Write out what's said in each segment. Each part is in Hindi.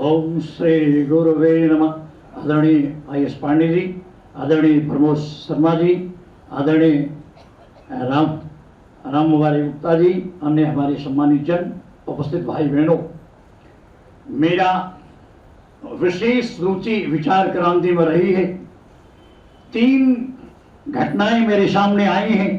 ओम श्री गुरुवे नमः। आदरणीय आई.एस. पांडे जी, आदरणीय प्रमोद शर्मा जी, आदरणीय राम मुबारक गुप्ता जी, अन्य हमारे सम्मानित जन, उपस्थित भाई बहनों, मेरा विशेष रुचि विचार क्रांति में रही है। 3 घटनाएं मेरे सामने आई हैं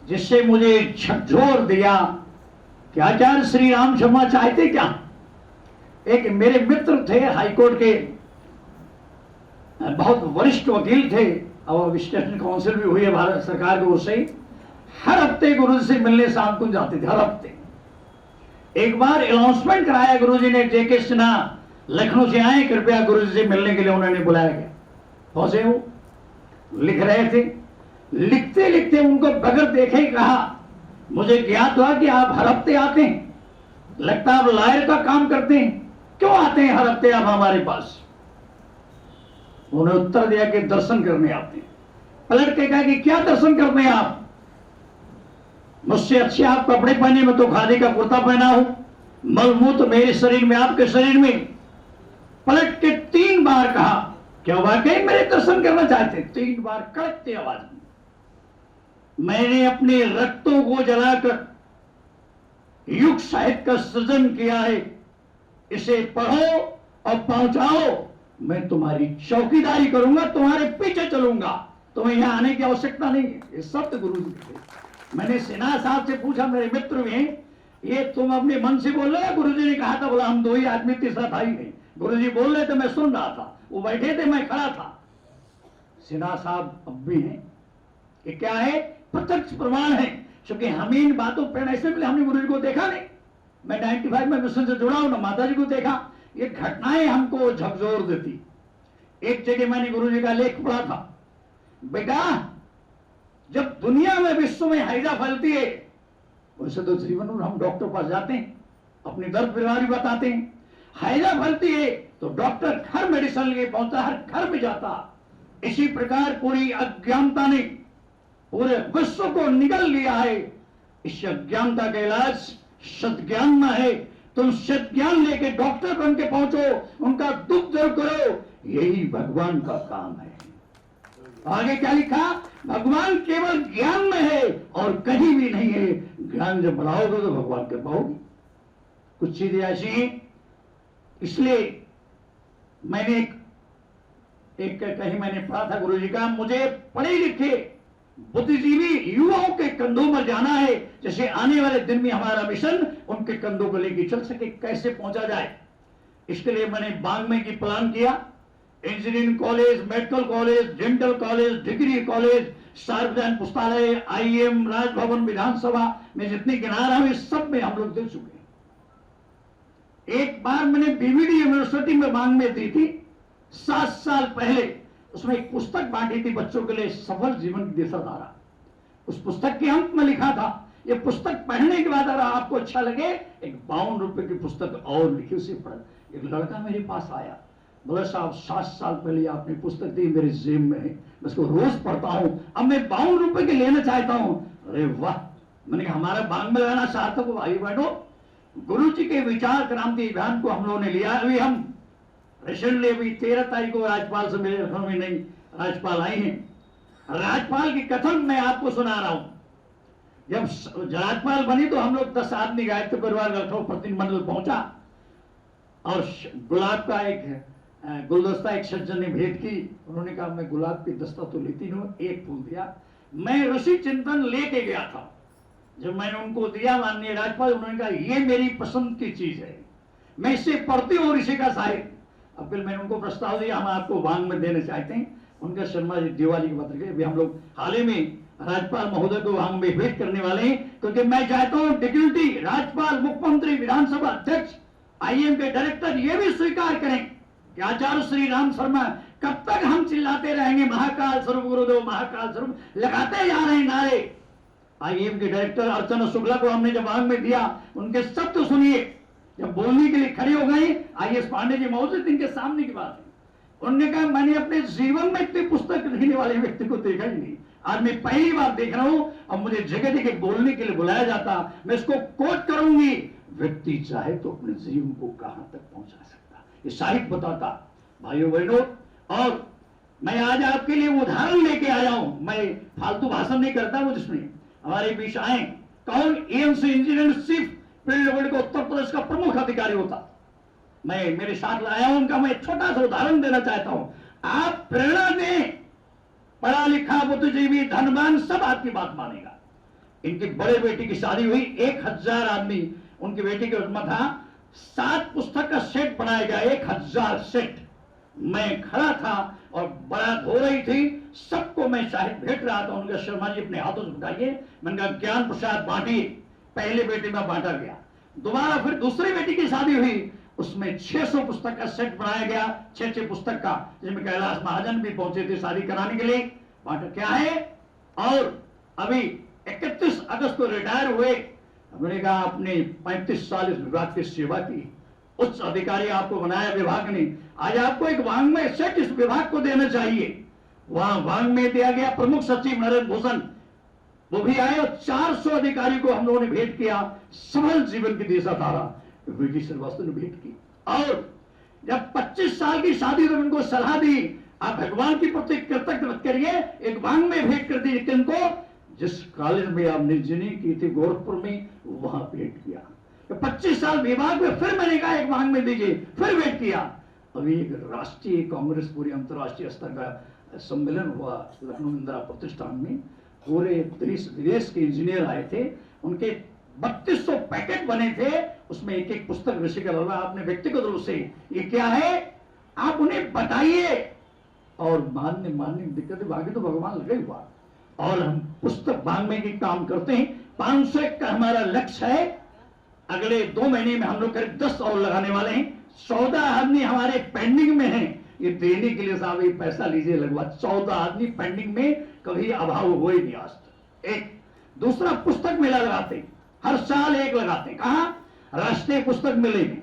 जिससे मुझे झकझोर दिया कि आचार्य श्री राम शर्मा चाहते क्या। एक मेरे मित्र थे, हाईकोर्ट के बहुत वरिष्ठ वकील थे और स्टेशन काउंसिल भी हुई है भारत सरकार की ओर से। हर हफ्ते गुरुजी से मिलने शाम को जाते थे, हर हफ्ते। एक बार अनाउंसमेंट कराया गुरुजी ने, जेके सिन्हा लखनऊ से आए, कृपया गुरुजी से मिलने के लिए उन्होंने बुलाया गया। पहुंचे, वो लिख रहे थे। लिखते लिखते उनको बगैर देखे ही कहा, मुझे ज्ञात हुआ कि आप हर हफ्ते आते हैं, लगता है आप लॉयर का काम करते हैं, क्यों आते हैं हर हफ्ते आप हमारे पास। उन्होंने उत्तर दिया कि दर्शन करने आते हैं। पलट के कहा कि क्या दर्शन करने हैं आप, मुझसे अच्छे आप कपड़े पहने, में तो खादी का कुर्ता पहना हूं, मलमूत्र मेरे शरीर में, आपके शरीर में। पलट के 3 बार कहा, क्या वाकई मेरे दर्शन करना चाहते। 3 बार कड़कती आवाज में, मैंने अपने रक्तों को जलाकर युग साहित्य का सृजन किया है, इसे पढ़ो और पहुंचाओ। मैं तुम्हारी चौकीदारी करूंगा, तुम्हारे पीछे चलूंगा, तुम्हें यहां आने की आवश्यकता नहीं है। ये शब्द गुरु जी थे। मैंने सिन्हा साहब से पूछा, मेरे मित्र में, ये तुम अपने मन से बोल रहे हो, गुरु जी ने कहा था। बोला हम 2 ही आदमी, तीसरा था ही नहीं। गुरु जी बोल रहे थे, मैं सुन रहा था, वो बैठे थे, मैं खड़ा था। सिन्हा साहब अब भी हैं। ये क्या है, प्रत्यक्ष प्रमाण है, क्योंकि हमें इन बातों पर ऐसे मिले, हमने गुरु जी को देखा नहीं। मैं 95 में मिशन से जुड़ा हूं ना, माता जी को देखा। ये घटनाएं हमको झकझोर देती। एक जगह मैंने गुरु जी का लेख पढ़ा था, बेटा जब दुनिया में, विश्व में हैजा फैलती है, वैसे तो जीवन में हम डॉक्टर पास जाते हैं, अपनी दर्द बीमारी बताते हैं। हैजा फैलती है तो डॉक्टर घर मेडिसिन लेके पहुंचता, हर घर में जाता। इसी प्रकार पूरी अज्ञानता ने पूरे विश्व को निगल लिया है। इस अज्ञानता का इलाज सद्ज्ञान में है। तुम सद्ज्ञान लेके डॉक्टर बन के पहुंचो, उनका दुख दूर करो, यही भगवान का काम है। आगे क्या लिखा, भगवान केवल ज्ञान में है और कहीं भी नहीं है। ज्ञान जब बढ़ाओगे तो भगवान के पाओगे। कुछ चीजें ऐसी हैं, इसलिए मैंने एक कहीं मैंने पढ़ा था गुरु जी का, मुझे पढ़े लिखे बुद्धिजीवी युवाओं के कंधों में जाना है, जैसे आने वाले दिन में हमारा मिशन उनके कंधों को लेकर चल सके, कैसे पहुंचा जाए। इसके लिए मैंने बांग्मे की प्लान किया। Engineering college, medical college, dental college, degree college, सार्वजनिक पुस्तकालय, IIM, राजभवन, विधानसभा में जितने किनारा हुए सब में हम लोग दे चुके हैं। एक बार मैंने BVD यूनिवर्सिटी में बांग्मे दी थी 7 साल पहले। उसमें एक पुस्तक बांटी थी बच्चों के लिए, सफल जीवन की दिशाधारा। उस पुस्तक के अंत में लिखा था, ये पुस्तक पढ़ने के बाद अगर आपको अच्छा लगे, एक 52 रुपए की पुस्तक और लिखी, उसे पढ़। एक लड़का मेरे पास आया, बोला साहब 7 साल पहले आपने पुस्तक दी, मेरे जेब में है, मैं उसको रोज पढ़ता हूं, अब मैं 52 रुपए के लेना चाहता हूं। अरे वाह, मैंने कहा हमारा बांग में रहना सार्थक हो भाई बहनों। गुरु जी के विचार क्रांति अभियान को हम लोगों ने लिया। अभी हम रिसेंटली अभी 13 तारीख को राज्यपाल से मिले, लखनऊ में नहीं राज्यपाल आई हैं। राज्यपाल की कथन मैं आपको सुना रहा हूं। जब राज्यपाल बनी तो हम लोग 10 आदमी गायत्री परिवार लखनऊ प्रतिनिधिमंडल पहुंचा और गुलाब का एक गुलदस्ता एक सज्जन ने भेंट की। उन्होंने कहा मैं गुलाब की दस्ता तो लेती नहीं, एक फूल दिया। मैं ऋषि चिंतन लेके गया था। जब मैंने उनको दिया माननीय राज्यपाल, उन्होंने कहा ये मेरी पसंद की चीज है, मैं इससे पढ़ती हूँ ऋषि का साहित्य। अब फिर मैंने उनको प्रस्ताव दिया, हम आपको बांग में देना चाहते हैं। उनका शर्मा जी दिवाली के पत्र के, अभी हम लोग हाल ही में राज्यपाल महोदय को बांग में भेंट करने वाले हैं, क्योंकि मैं चाहता हूँ डिग्निटी राज्यपाल, मुख्यमंत्री, विधानसभा अध्यक्ष, IIM के डायरेक्टर ये भी स्वीकार करें कि आचार्य श्री राम शर्मा, कब तक हम चिल्लाते रहेंगे महाकाल स्वरूप गुरुदेव, महाकाल स्वरूप लगाते जा रहे हैं नारे। IIM के डायरेक्टर अर्चना शुक्ला को हमने जब बांग में दिया, उनके शब्द सुनिए। जब बोलने के लिए खड़े हो गए, आई.एस. पांडे जी मौजूद, इनके सामने की बात है। उन्होंने कहा मैंने अपने जीवन में इतनी पुस्तक लिखने वाले व्यक्ति को देखा ही नहीं, आज मैं पहली बार देख रहा हूं। अब मुझे जगह जगह बोलने के लिए बुलाया जाता, मैं इसको कोट करूंगी, व्यक्ति चाहे तो अपने जीवन को कहां तक पहुंचा सकता। ये साहित्य बताता। भाइयों बहनों, और मैं आज आपके लिए उदाहरण लेके आया हूं। मैं फालतू भाषण नहीं करता हूं, जिसमें हमारे बीच आए कौन एएमसी इंजीनियर चीफ फील्ड को उत्तर प्रदेश का प्रमुख अधिकारी होता, मैं मेरे साथ लाया हूं उनका। मैं छोटा सा उदाहरण देना चाहता हूं, आप प्रेरणा दें। पढ़ा लिखा बुद्धिजीवी धनवान सब आपकी बात मानेगा। इनकी बड़े बेटी की शादी हुई, 1000 आदमी उनकी बेटी के उसमें था। 7 पुस्तक का सेट बनाया गया, 1000 सेट। मैं खड़ा था और बारात हो रही थी, सबको मैं शायद भेंट रहा था। उनके शर्मा जी अपने हाथों से उठाइए, मैंने कहा ज्ञान प्रसाद बांटिए। पहले बेटे में बांटा गया। दोबारा फिर दूसरी बेटी की शादी हुई, उसमें 600 पुस्तक का सेट बनाया गया, 6 पुस्तक का, जिसमें कैलाश महाजन भी पहुंचे थे शादी कराने के लिए। बांटा क्या है। और अभी 31 अगस्त को रिटायर हुए। मैंने कहा आपने 35 साल इस विभाग की सेवा की, उच्च अधिकारी आपको बनाया विभाग ने, आज आपको एक वांग्मय सेट इस विभाग को देना चाहिए। वहां वांग्मय दिया गया। प्रमुख सचिव नरेंद्र भूषण वो भी आए और 400 अधिकारी को हम लोगों ने भेंट किया। सफल जीवन की दिशा धारा विकी श्रीवास्तव ने भेंट की। और जब 25 साल की शादी तो उनको सलाह दी, आप भगवान की प्रति कृतज्ञ मत करिए, एक वांग्मय भेंट कर दीजिए। किनको? जिस कॉलेज में आपने इंजीनियरिंग की थी गोरखपुर में, वहां भेंट किया। 25 साल विभाग में फिर मैंने कहा एक वांग्मय दीजिए, फिर भेंट किया। अभी एक राष्ट्रीय कांग्रेस पूरी अंतर्राष्ट्रीय स्तर का सम्मेलन हुआ लखनऊ इंदिरा प्रतिष्ठान में। पूरे देश विदेश के इंजीनियर आए थे, उनके 3200 पैकेट बने थे, उसमें एक एक पुस्तक विषय का लगा। आपने व्यक्तिगत रूप से ये क्या है आप उन्हें बताइए। और मानने में दिक्कत बाकी तो भगवान लगे हुआ। और हम पुस्तक वांग्मय की काम करते हैं। 500 का हमारा लक्ष्य है। अगले 2 महीने में हम लोग करीब 10 और लगाने वाले हैं। 14 आदमी हमारे पेंडिंग में हैं। ये देने के लिए साहब ये पैसा लीजिए लगवा। 14 आदमी पेंडिंग में, कभी अभाव हुए नहीं आज तक। एक दूसरा पुस्तक मेला लगाते हैं, हर साल एक लगाते हैं। कहां? राष्ट्रीय पुस्तक मेले में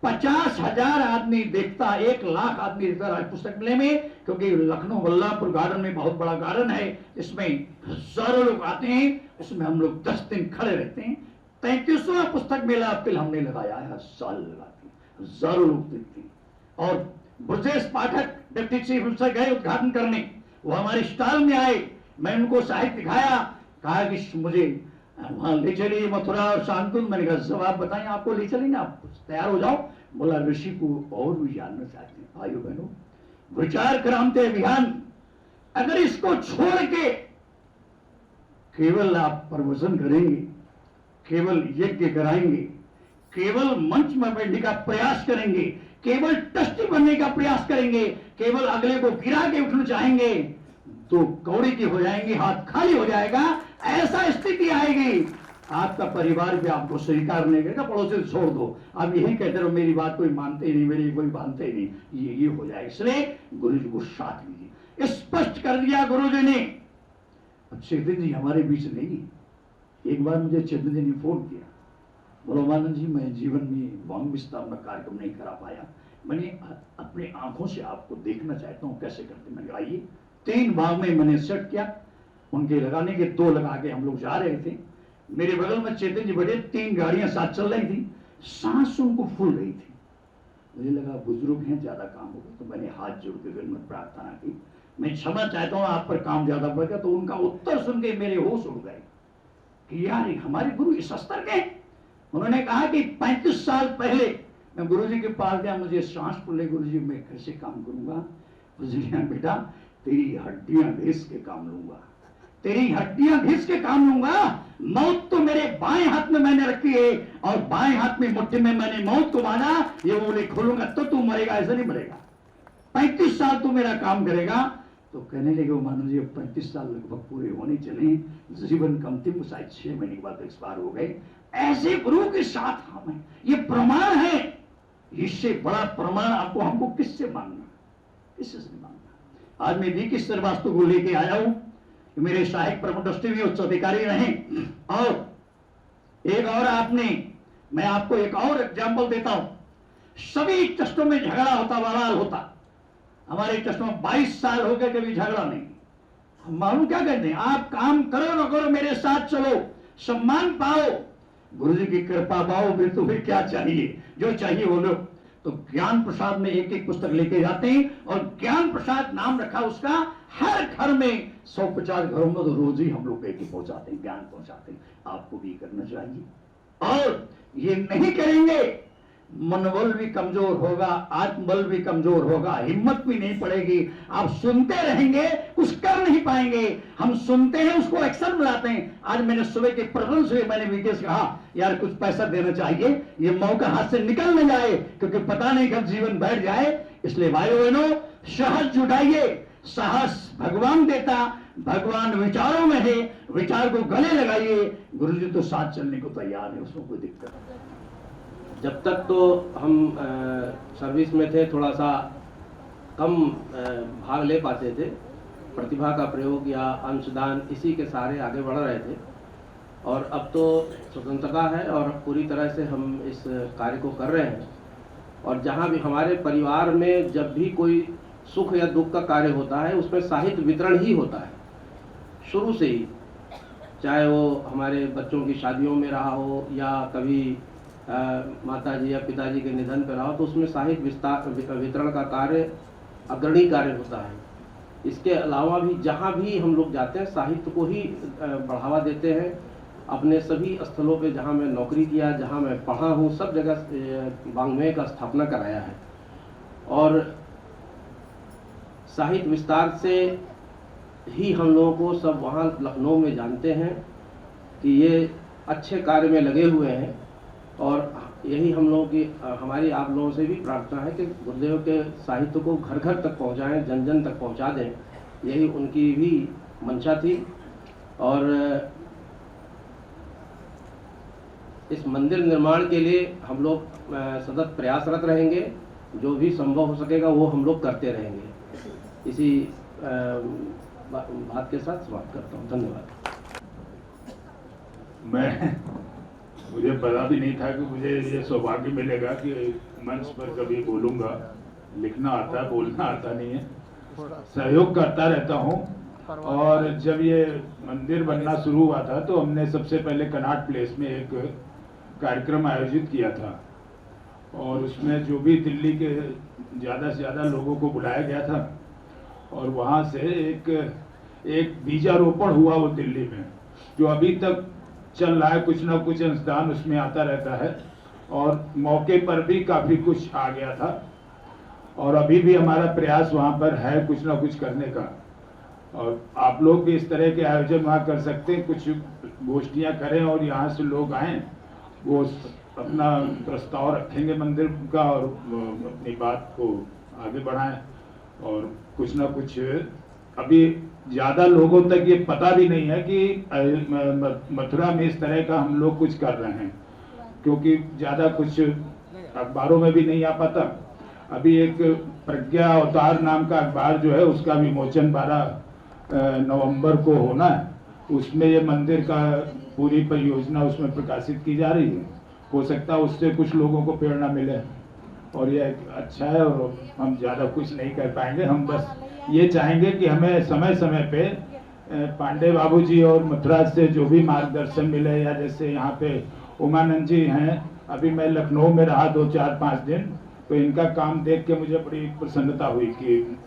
50,000 आदमी देखता, 1 लाख आदमी देखता है पुस्तक मेले में। क्योंकि लखनऊ वल्लभपुर गार्डन में बहुत बड़ा गार्डन है, इसमें हजारों लोग आते हैं। उसमें हम लोग 10 दिन खड़े रहते हैं। 33वां पुस्तक मेला अप्रैल हमने लगाया है, हर साल लगाते हैं, हजारों लोग देखते हैं। और ब्रजेश पाठक डिप्टी चीफ उनसे गए उद्घाटन करने, वो हमारे स्टॉल में आए। मैं उनको साहित्य दिखाया, कहा कि मुझे वहां ले चलिए मथुरा और शांतुल। मैंने कहा जवाब बताएं, आपको ले चलें ना, आप तैयार हो जाओ। बोला ऋषि को और भी जानना चाहते हैं। भाइयों बहनों, विचार क्रांति अभियान अगर इसको छोड़ के केवल आप प्रवचन करेंगे, केवल यज्ञ कराएंगे, केवल मंच में बैठने का प्रयास करेंगे, केवल ट्रस्टी बनने का प्रयास करेंगे, केवल अगले को गिरा के उठना चाहेंगे, तो कौड़ी की हो जाएंगे, हाथ खाली हो जाएगा। ऐसा स्थिति आएगी, आपका परिवार भी आपको स्वीकार नहीं करेगा। पड़ोसी से छोड़ दो, आप यही कहते रहो मेरी बात कोई मानते ही नहीं, मेरी कोई मानते ही नहीं, ये हो जाएगा। इसलिए गुरु जी को साथ लीजिए। स्पष्ट कर दिया गुरु जी ने। अब चेतन जी हमारे बीच नहीं। एक बार मुझे चेतन जी ने फोन किया, बोलो मानंद जी मैं जीवन में वांग्मय स्थापना कार्यक्रम नहीं करा पाया, मैंने अपनी आंखों से आपको देखना चाहता हूं कैसे करते। मैंने आइए 3 वांग्मय मैंने सेट किया, उनके लगाने के 2 लगा के हम लोग जा रहे थे। मेरे बगल में चेतन जी बैठे, 3 गाड़ियां साथ चल रही थी, सांस उनको फूल रही थी। मुझे लगा बुजुर्ग हैं, ज्यादा काम होगा, तो मैंने हाथ जोड़ के विनम्र प्रार्थना की, मैं क्षमा चाहता हूं आप पर काम ज्यादा पड़ गया। तो उनका उत्तर सुन के मेरे होश उड़ गए कि यार हमारे गुरु इस स्तर के। उन्होंने कहा कि 35 साल पहले मैं गुरु जी के पास गया, मुझे सांस फूले, गुरु जी मैं कैसे काम करूंगा? बेटा तेरी हड्डियां घिस के काम लूंगा, तेरी हड्डियां घिस के काम लूंगा। मौत तो मेरे बाएं हाथ में मैंने रखी है और बाएं हाथ में मुट्ठी में मैंने मौत को बांधा। ये बोले खोलूंगा तो तू मरेगा, ऐसा नहीं मरेगा। 35 साल तू मेरा काम करेगा। तो कहने लगे मानो जी 35 साल लगभग पूरे होने चले, जीवन कम थी, शायद 6 महीने के बाद एक्सपायर हो गए। ऐसे गुरु के साथ हम हैं, ये प्रमाण है। इससे बड़ा प्रमाण आपको हमको किससे मानना, किससे मानना? आज मैं वीके श्रीवास्तव को लेके आया हूं, मेरे सहायक प्रमुख ट्रस्टी भी उच्च अधिकारी रहे। और एक और आपने, मैं आपको एक और एग्जाम्पल देता हूं। सभी ट्रस्टों में झगड़ा होता, बवाल होता। हमारे ट्रस्टों में 22 साल हो गए, कभी झगड़ा नहीं। हम मालूम क्या कहते हैं, आप काम करो न करो मेरे साथ चलो, सम्मान पाओ, गुरु जी की कृपा पाओ, फिर तुम्हें क्या चाहिए? जो चाहिए बोलो। तो ज्ञान प्रसाद में एक एक पुस्तक लेके जाते हैं, और ज्ञान प्रसाद नाम रखा उसका। हर घर में 150 घरों में तो रोज ही हम लोग एक पहुंचाते हैं, ज्ञान पहुंचाते हैं। आपको भी करना चाहिए, और ये नहीं करेंगे मनोबल भी कमजोर होगा, आत्मबल भी कमजोर होगा, हिम्मत भी नहीं पड़ेगी। आप सुनते रहेंगे, कुछ कर नहीं पाएंगे। हम सुनते हैं, उसको एक्शन में लाते हैं। आज मैंने सुबह के प्रकरण से मैंने विकेश कहा, यार कुछ पैसा देना चाहिए, ये मौका हाथ से निकल न जाए, क्योंकि पता नहीं कब जीवन बैठ जाए। इसलिए भाइयों बहनों, साहस जुटाइए। साहस भगवान देता, भगवान विचारों में है, विचार को गले लगाइए। गुरुजी तो साथ चलने को तैयार है, उसमें कोई दिक्कत नहीं। जब तक तो हम सर्विस में थे, थोड़ा सा कम भाग ले पाते थे। प्रतिभा का प्रयोग या अंशदान, इसी के सहारे आगे बढ़ रहे थे। और अब तो स्वतंत्रता है और पूरी तरह से हम इस कार्य को कर रहे हैं। और जहाँ भी हमारे परिवार में जब भी कोई सुख या दुख का कार्य होता है, उसमें साहित्य वितरण ही होता है शुरू से ही। चाहे वो हमारे बच्चों की शादियों में रहा हो, या कभी माताजी या पिताजी के निधन पर रहा हो, तो उसमें साहित्य वितरण का कार्य अग्रणी कार्य होता है। इसके अलावा भी जहाँ भी हम लोग जाते हैं, साहित्य को ही बढ़ावा देते हैं। अपने सभी स्थलों पे जहाँ मैं नौकरी किया, जहाँ मैं पढ़ा हूँ, सब जगह वाङ्मय का स्थापना कराया है। और साहित्य विस्तार से ही हम लोगों को सब वहाँ लखनऊ में जानते हैं कि ये अच्छे कार्य में लगे हुए हैं। और यही हम लोगों की, हमारी आप लोगों से भी प्रार्थना है कि गुरुदेव के साहित्य को घर घर तक पहुंचाएं, जन जन तक पहुंचा दें। यही उनकी भी मंशा थी। और इस मंदिर निर्माण के लिए हम लोग सतत प्रयासरत रहेंगे। जो भी संभव हो सकेगा वो हम लोग करते रहेंगे। इसी बात के साथ समाप्त करता हूँ। धन्यवाद। मुझे पता भी नहीं था कि मुझे ये सौभाग्य मिलेगा कि मंच पर कभी बोलूंगा। लिखना आता है, बोलना आता नहीं है। सहयोग करता रहता हूँ। और जब ये मंदिर बनना शुरू हुआ था, तो हमने सबसे पहले कनॉट प्लेस में एक कार्यक्रम आयोजित किया था। और उसमें जो भी दिल्ली के ज़्यादा से ज़्यादा लोगों को बुलाया गया था। और वहाँ से एक बीजारोपण हुआ वो दिल्ली में, जो अभी तक चल रहा है। कुछ ना कुछ अनुदान उसमें आता रहता है, और मौके पर भी काफ़ी कुछ आ गया था। और अभी भी हमारा प्रयास वहाँ पर है कुछ ना कुछ करने का। और आप लोग भी इस तरह के आयोजन वहाँ कर सकते हैं, कुछ गोष्ठियाँ करें और यहाँ से लोग आएँ, वो अपना प्रस्ताव रखेंगे मंदिर का और अपनी बात को आगे बढ़ाएं। और कुछ ना कुछ, अभी ज़्यादा लोगों तक ये पता भी नहीं है कि मथुरा में इस तरह का हम लोग कुछ कर रहे हैं, क्योंकि ज़्यादा कुछ अखबारों में भी नहीं आ पाता। अभी एक प्रज्ञा अवतार नाम का अखबार जो है, उसका विमोचन 12 नवंबर को होना है। उसमें ये मंदिर का पूरी परियोजना उसमें प्रकाशित की जा रही है। हो सकता है उससे कुछ लोगों को प्रेरणा मिले, और ये अच्छा है। और हम ज़्यादा कुछ नहीं कर पाएंगे। हम बस ये चाहेंगे कि हमें समय समय पे पांडे बाबूजी और मथुरा से जो भी मार्गदर्शन मिले, या जैसे यहाँ पे उमानंद जी हैं, अभी मैं लखनऊ में रहा 2-4-5 दिन, तो इनका काम देख के मुझे बड़ी प्रसन्नता हुई कि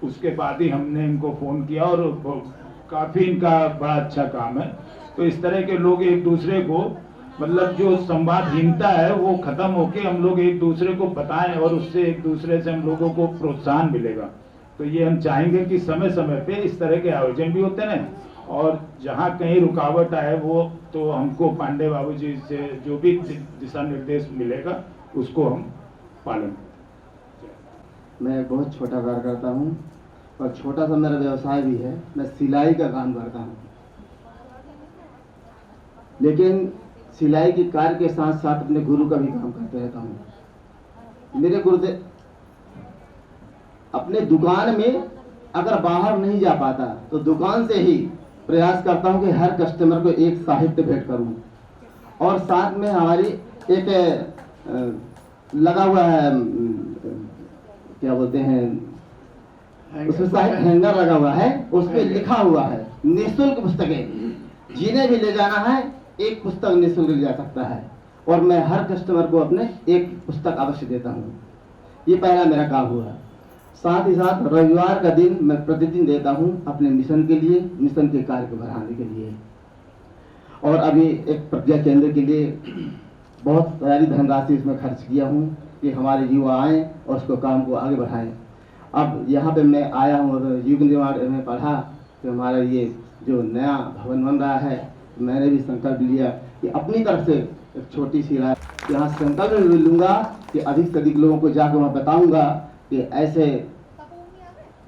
उसके बाद ही हमने इनको फ़ोन किया, और काफ़ी इनका बड़ा अच्छा काम है। तो इस तरह के लोग एक दूसरे को, मतलब जो संवादहीनता है वो खत्म होके हम लोग एक दूसरे को बताएं, और उससे एक दूसरे से हम लोगों को प्रोत्साहन मिलेगा। तो ये हम चाहेंगे कि समय समय पे इस तरह के आयोजन भी होते रहें, और जहाँ कहीं रुकावट आए वो तो हमको पांडे बाबूजी से जो भी दिशा निर्देश मिलेगा उसको हम पालन करें। मैं बहुत छोटा कार्य करता हूँ, और छोटा सा मेरा व्यवसाय भी है। मैं सिलाई का काम करता हूँ, लेकिन सिलाई के कार्य के साथ साथ अपने गुरु का भी काम करते रहता हूँ। मेरे गुरुदेव अपने दुकान में अगर बाहर नहीं जा पाता, तो दुकान से ही प्रयास करता हूँ कि हर कस्टमर को एक साहित्य भेंट करूँ। और साथ में हमारी एक लगा हुआ है, क्या बोलते हैं, उसमें साहित्य हैंगर लगा हुआ है, उस पर लिखा हुआ है निःशुल्क पुस्तकें, जिन्हें भी ले जाना है एक पुस्तक निःशुल्क ले जा सकता है। और मैं हर कस्टमर को अपने एक पुस्तक अवश्य देता हूँ। ये पहला मेरा काम हुआ। साथ ही साथ रविवार का दिन मैं प्रतिदिन देता हूँ अपने मिशन के लिए, मिशन के कार्य को बढ़ाने के लिए। और अभी एक प्रज्ञा केंद्र के लिए बहुत सारी धनराशि इसमें खर्च किया हूँ कि हमारे युवा आएँ और उसको काम को आगे बढ़ाएं। अब यहाँ पे मैं आया हूँ और युग निर्माण में पढ़ा कि हमारा ये जो नया भवन बन रहा है, मैंने भी संकल्प लिया कि अपनी तरफ से एक छोटी सी राय यहाँ संकल्प लूँगा कि अधिक से अधिक लोगों को जाकर वहाँ बताऊँगा कि ऐसे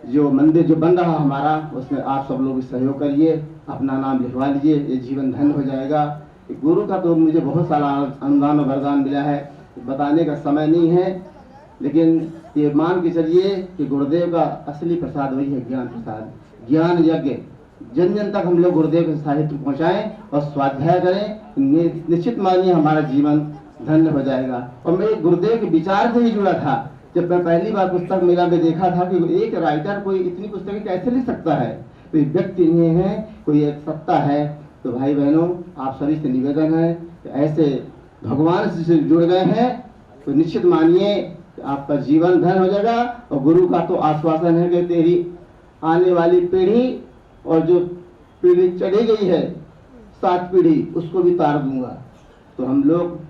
जो मंदिर जो बन रहा हमारा, उसमें आप सब लोग सहयोग करिए, अपना नाम लिखवा लीजिए, ये जीवन धन्य हो जाएगा। गुरु का तो मुझे बहुत सारा अनुदान और वरदान मिला है, बताने का समय नहीं है, लेकिन ये मान के चलिए कि गुरुदेव का असली प्रसाद वही है, ज्ञान प्रसाद, ज्ञान यज्ञ। जन जन तक हम लोग गुरुदेव के साहित्य पहुँचाएँ और स्वाध्याय करें, निश्चित मानिए हमारा जीवन धन्य हो जाएगा। और मैं गुरुदेव के विचार से ही जुड़ा था। जब मैं पहली बार पुस्तक मेला में देखा था कि एक राइटर कोई इतनी पुस्तकें कैसे लिख सकता है, कोई व्यक्ति नहीं है, कोई एक सत्ता है। तो भाई बहनों, आप सभी से निवेदन है कि ऐसे भगवान से जुड़ गए हैं तो निश्चित मानिए कि आपका जीवन धन्य हो जाएगा। और गुरु का तो आश्वासन है कि तेरी आने वाली पीढ़ी और जो पीढ़ी चढ़ी गई है 7 पीढ़ी, उसको भी तार दूंगा। तो हम लोग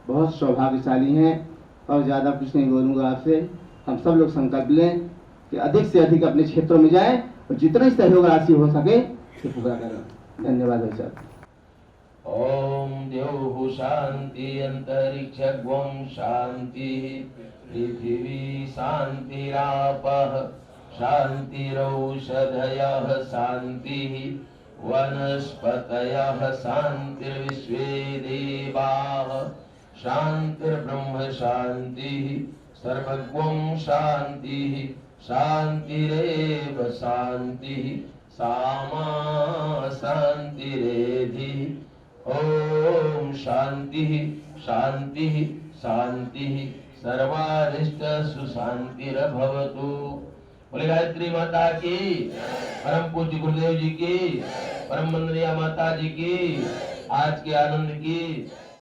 बहुत सौभाग्यशाली हैं। और ज़्यादा कुछ नहीं बोलूँगा आपसे। हम सब लोग संकल्प लें कि अधिक से अधिक अपने क्षेत्रों में जाएं और जितनी सहयोग राशि हो सके तो पूरा करें। धन्यवाद भाई साहब। ओम द्यौः शांति अंतरिक्षं शांति पृथिवी शांतिरापः शांतिरौषधयः शांतिः वनस्पतयः शांतिर्विश्वे देवाः शांतिर्ब्रह्म शांतिः सर्वज्ञं शांतिः शांतिरेव शांतिः सामा शांतिरेधि। ओम शांतिः शांतिः शांतिः सर्वारिष्ट सुशांतिर्भवतु। बोले गायत्री माता की, परम पूज्य गुरुदेव जी की, परम वंदनीय माता जी की, आज के आनंद की।